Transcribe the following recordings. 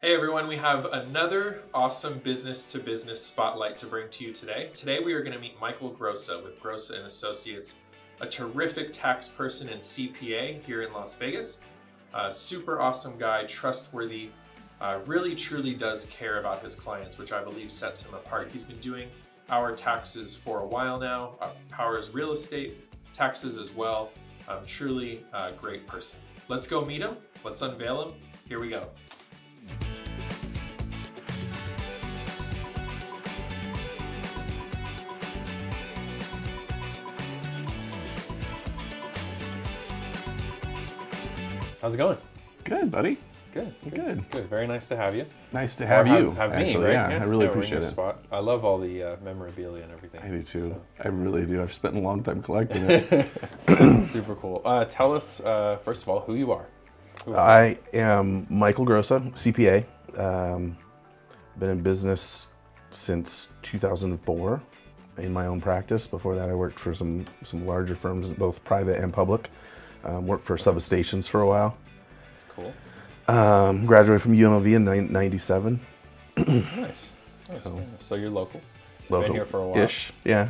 Hey everyone, we have another awesome business-to-business spotlight to bring to you today. Today we are going to meet Michael Grossa with Grossa and Associates, a terrific tax person and CPA here in Las Vegas. Super awesome guy, trustworthy, really truly does care about his clients, which I believe sets him apart. He's been doing our taxes for a while now, Power's real estate, taxes as well. Truly a great person. Let's go meet him. Let's unveil him. Here we go. How's it going? Good, buddy. Good. Good. Good. Very nice to have you. Nice to have you. Have me, actually, right? Yeah, I really we're in appreciate your it. spot. I love all the memorabilia and everything. I do too. So. I really do. I've spent a long time collecting it. Super cool. Tell us, first of all, who you are. I am Michael Grossa, CPA. Been in business since 2004 in my own practice. Before that, I worked for some larger firms, both private and public. Worked for substations for a while. Cool. Graduated from UNLV in '97. Nice. So you're local. Been here for a while. Ish. Yeah.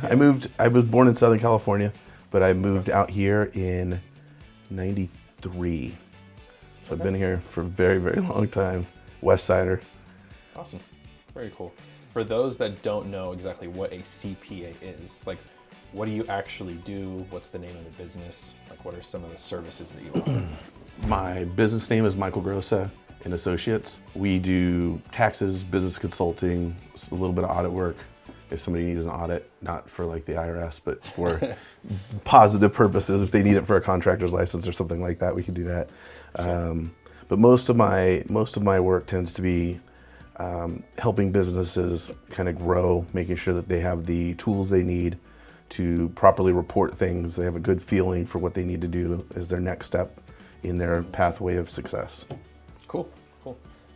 I was born in Southern California, but I moved out here in '93. So I've been here for a very, very long time. West Sider. Awesome. Very cool. For those that don't know exactly what a CPA is, like, what do you actually do? What's the name of the business? Like, what are some of the services that you offer? My business name is Michael Grossa and Associates. We do taxes, business consulting, a little bit of audit work. If somebody needs an audit, not for like the IRS, but for positive purposes, if they need it for a contractor's license or something like that, we can do that. Sure. But most of my work tends to be helping businesses kind of grow, making sure that they have the tools they need to properly report things. They have a good feeling for what they need to do as their next step in their pathway of success. Cool.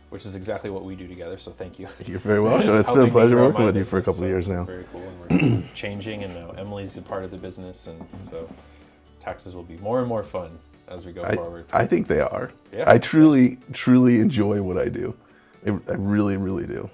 Which is exactly what we do together, so thank you. You're very welcome. It's been a pleasure working with you for a couple of years now. Very cool, and we're changing, and now Emily's a part of the business, and so taxes will be more and more fun as we go forward. I think they are. Yeah. I truly enjoy what I do. I really, really do.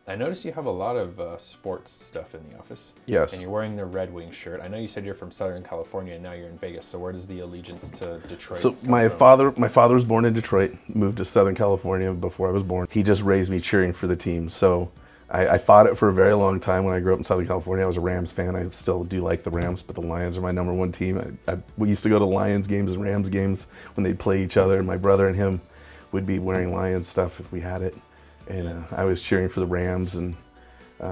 I notice you have a lot of sports stuff in the office. Yes. And you're wearing the Red Wings shirt. I know you said you're from Southern California and now you're in Vegas. So where does the allegiance to Detroit So come my from? father was born in Detroit, moved to Southern California before I was born. He just raised me cheering for the team. So I fought it for a very long time. When I grew up in Southern California, I was a Rams fan. I still do like the Rams, but the Lions are my #1 team. We used to go to Lions games and Rams games when they'd play each other. My brother and him would be wearing Lions stuff if we had it. And I was cheering for the Rams, and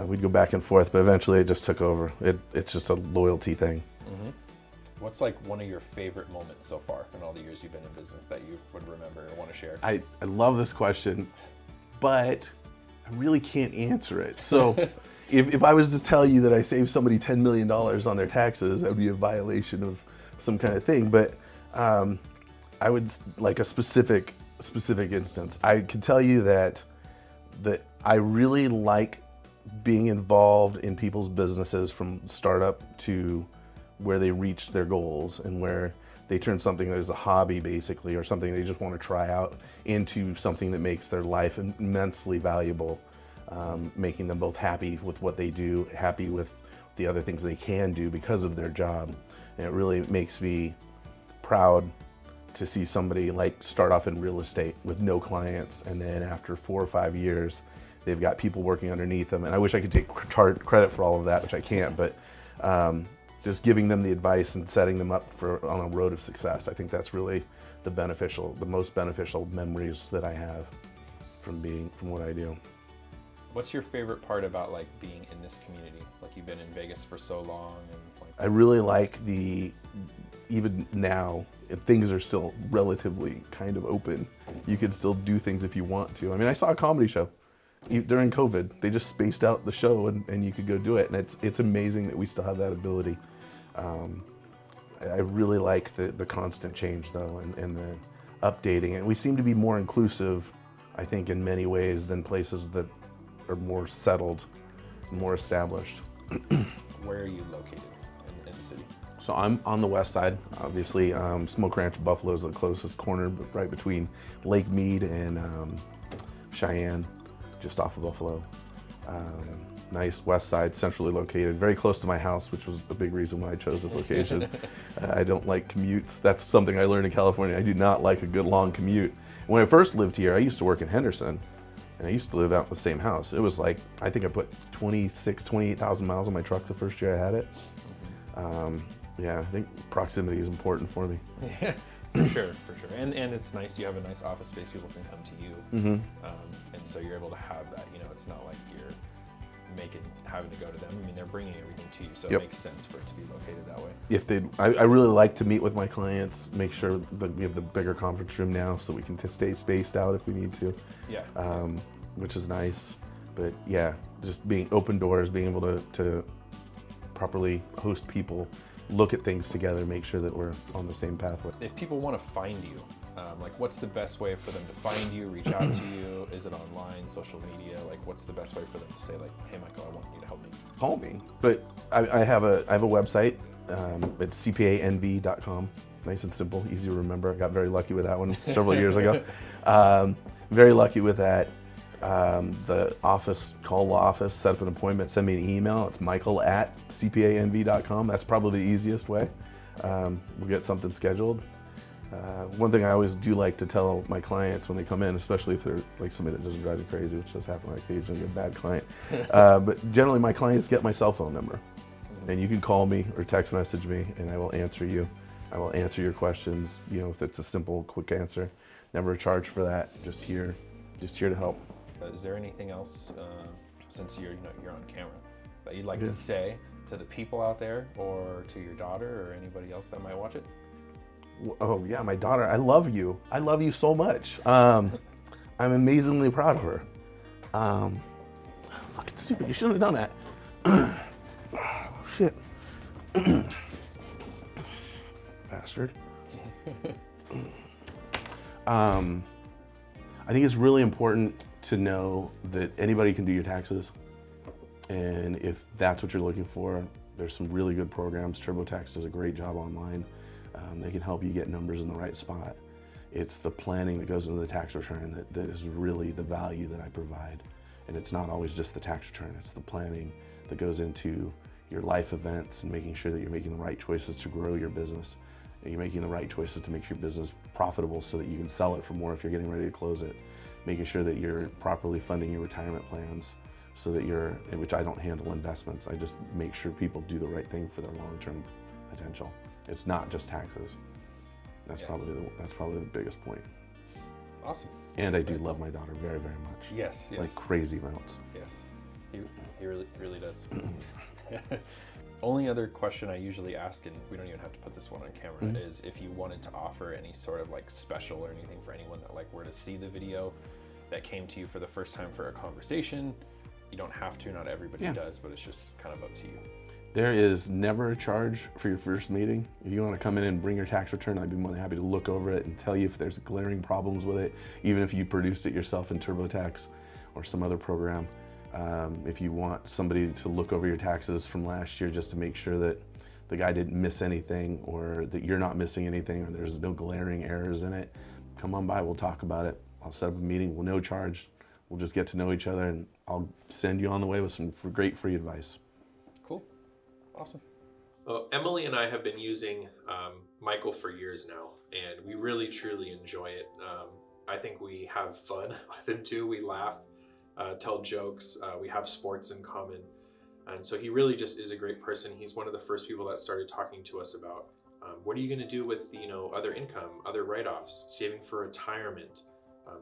we'd go back and forth, but eventually it just took over. It's just a loyalty thing. Mm-hmm. What's like one of your favorite moments so far in all the years you've been in business that you would remember or want to share? I love this question, but I really can't answer it. So if I was to tell you that I saved somebody $10 million on their taxes, that would be a violation of some kind of thing. But I would, like a specific instance, I can tell you that I really like being involved in people's businesses from startup to where they reach their goals and where they turn something that is a hobby basically, or something they just want to try out, into something that makes their life immensely valuable, making them both happy with what they do, happy with the other things they can do because of their job. And it really makes me proud to see somebody like start off in real estate with no clients, and then after 4 or 5 years they've got people working underneath them. And I wish I could take credit for all of that, which I can't, but just giving them the advice and setting them up on a road of success. I think that's really the most beneficial memories that I have from what I do. What's your favorite part about like being in this community? Like, you've been in Vegas for so long, and like, I really like even now, things are still relatively kind of open. You can still do things if you want to. I mean, I saw a comedy show during COVID. They just spaced out the show and you could go do it. And it's amazing that we still have that ability. I really like the constant change though, and the updating. And we seem to be more inclusive, I think, in many ways than places that are more settled, more established. Where are you located in the city? So I'm on the west side, obviously. Smoke Ranch Buffalo is the closest corner, but right between Lake Mead and Cheyenne, just off of Buffalo. Nice west side, centrally located, very close to my house, which was a big reason why I chose this location. I don't like commutes. That's something I learned in California. I do not like a good long commute. When I first lived here, I used to work in Henderson, and I used to live out in the same house. It was like, I think I put 28,000 miles on my truck the first year I had it. Yeah, I think proximity is important for me. Yeah, for sure, for sure. And it's nice, you have a nice office space, people can come to you. And so you're able to have that, you know, it's not like you're having to go to them. I mean, they're bringing everything to you, so it makes sense for it to be located that way. I really like to meet with my clients, make sure that we have the bigger conference room now so we can stay spaced out if we need to. Yeah. Which is nice. But yeah, just being open doors, being able to properly host people, look at things together, make sure that we're on the same pathway. If people want to find you, like what's the best way for them to find you, reach out to you? Is it online, social media? Like what's the best way for them to say like, hey Michael, I want you to help me? Call me. But I have a website, it's cpanv.com. Nice and simple, easy to remember. I got very lucky with that one several years ago. Very lucky with that. The office, call the office, set up an appointment, send me an email. It's michael@cpanv.com. That's probably the easiest way. We'll get something scheduled. One thing I always do like to tell my clients when they come in, especially if they're like somebody that doesn't drive me crazy, which does happen occasionally, a bad client. But generally my clients get my cell phone number. And you can call me or text message me and I will answer you. I will answer your questions, you know, if it's a simple, quick answer. Never a charge for that, just here to help. Is there anything else, since you're on camera, that you'd like to say to the people out there or to your daughter or anybody else that might watch it? Oh yeah, my daughter, I love you. I love you so much. I'm amazingly proud of her. Fucking stupid, you shouldn't have done that. Oh, shit. Bastard. I think it's really important to know that anybody can do your taxes. And if that's what you're looking for, there's some really good programs. TurboTax does a great job online. They can help you get numbers in the right spot. It's the planning that goes into the tax return that is really the value that I provide. And it's not always just the tax return, it's the planning that goes into your life events and making sure that you're making the right choices to grow your business. And you're making the right choices to make your business profitable so that you can sell it for more if you're getting ready to close it. Making sure that you're properly funding your retirement plans so that which I don't handle investments, I just make sure people do the right thing for their long-term potential. It's not just taxes. That's probably the biggest point. Awesome. And I do love my daughter very, very much. Yes, yes. Like crazy amounts. Yes, he really does. Only other question I usually ask, and we don't even have to put this one on camera, is if you wanted to offer any sort of like special or anything for anyone that like were to see the video that came to you for the first time for a conversation. You don't have to, not everybody does, but it's just kind of up to you. There is never a charge for your first meeting. If you want to come in and bring your tax return, I'd be more than happy to look over it and tell you if there's glaring problems with it, even if you produced it yourself in TurboTax or some other program. If you want somebody to look over your taxes from last year just to make sure that the guy didn't miss anything or that you're not missing anything or there's no glaring errors in it, come on by, we'll talk about it. I'll set up a meeting, we'll no charge. We'll just get to know each other and I'll send you on the way with some great free advice. Cool. Awesome. Well, Emily and I have been using Michael for years now, and we really truly enjoy it. I think we have fun with him too. We laugh, tell jokes, we have sports in common. And so he really just is a great person. He's one of the first people that started talking to us about what are you going to do with, other income, other write-offs, saving for retirement,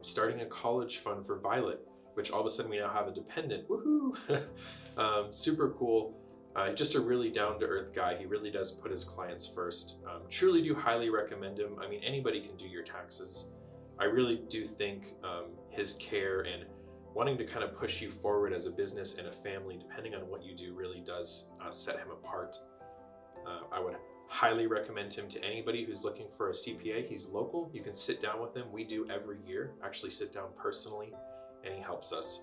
starting a college fund for Violet, which all of a sudden we now have a dependent. Woohoo! Super cool. Just a really down-to-earth guy. He really does put his clients first. Truly do highly recommend him. I mean, anybody can do your taxes. I really do think his care and wanting to kind of push you forward as a business and a family, depending on what you do, really does set him apart. I would highly recommend him to anybody who's looking for a CPA. He's local. You can sit down with him. We do every year, actually sit down personally, and he helps us.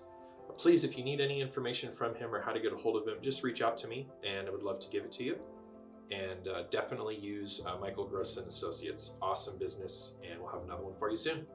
Please, if you need any information from him or how to get a hold of him, just reach out to me and I would love to give it to you. And definitely use Michael Grossa and Associates. Awesome business, and we'll have another one for you soon.